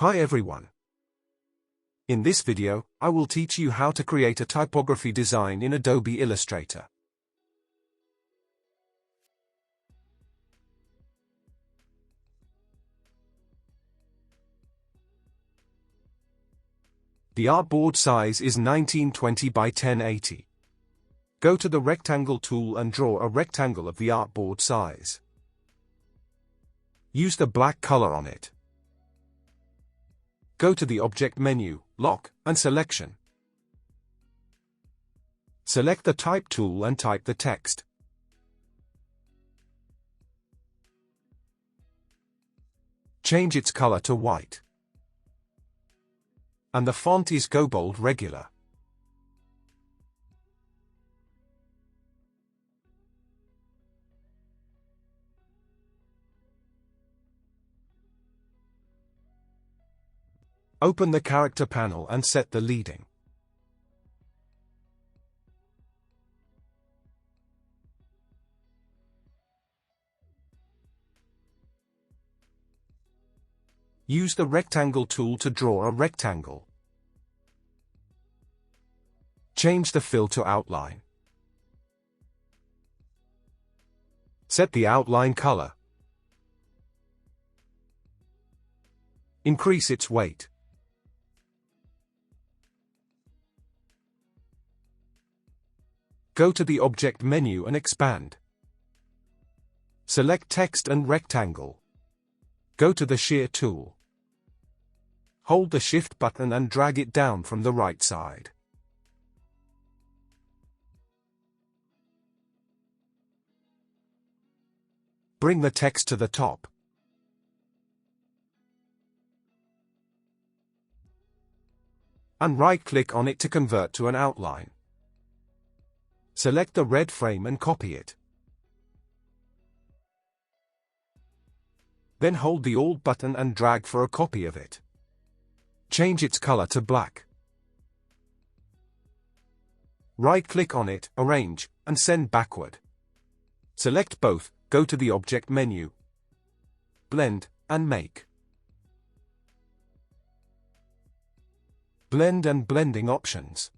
Hi everyone. In this video, I will teach you how to create a typography design in Adobe Illustrator. The artboard size is 1920 by 1080. Go to the rectangle tool and draw a rectangle of the artboard size. Use the black color on it. Go to the Object menu, Lock, and Selection. Select the Type tool and type the text. Change its color to white. And the font is Go Bold Regular. Open the character panel and set the leading. Use the rectangle tool to draw a rectangle. Change the fill to outline. Set the outline color. Increase its weight. Go to the Object menu and expand. Select Text and Rectangle. Go to the Shear tool. Hold the Shift button and drag it down from the right side. Bring the text to the top. And right-click on it to convert to an outline. Select the red frame and copy it. Then hold the Alt button and drag for a copy of it. Change its color to black. Right-click on it, Arrange, and send backward. Select both, go to the Object menu, Blend, and Make. Blend and Blending options.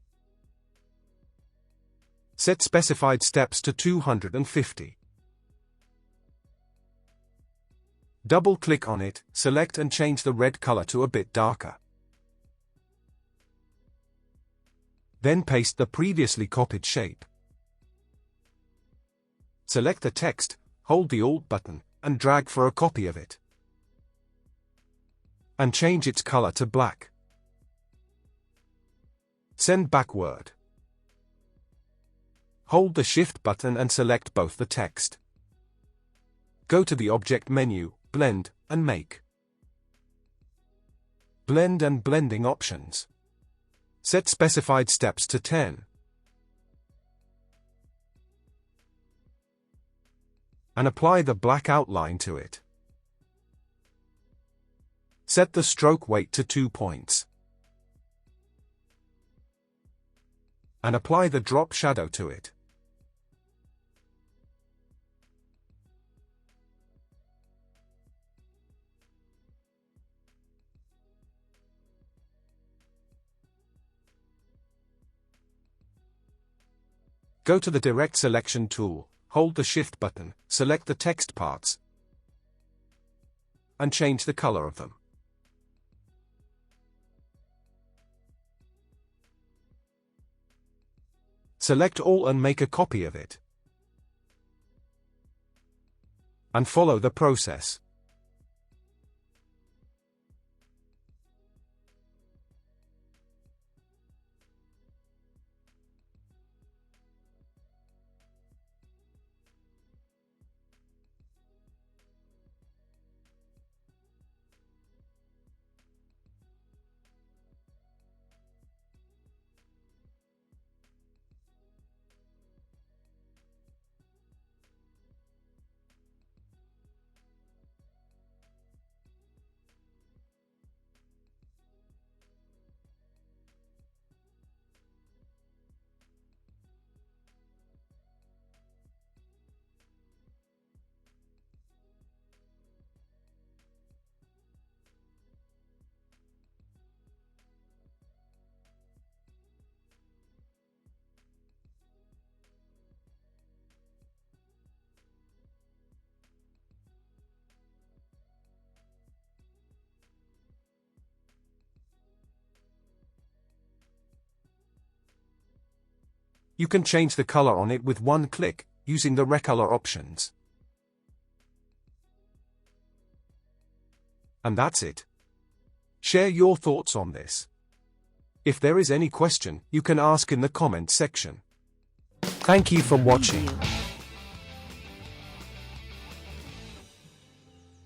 Set specified steps to 250. Double-click on it, select and change the red color to a bit darker. Then paste the previously copied shape. Select the text, hold the Alt button, and drag for a copy of it. And change its color to black. Send backward. Hold the Shift button and select both the text. Go to the Object menu, Blend, and Make. Blend and Blending options. Set specified steps to 10. And apply the black outline to it. Set the stroke weight to 2 points. And apply the drop shadow to it. Go to the Direct Selection tool, hold the Shift button, select the text parts, and change the color of them. Select all and make a copy of it. And follow the process. You can change the color on it with one click, using the recolor options. And that's it. Share your thoughts on this. If there is any question, you can ask in the comment section. Thank you for watching.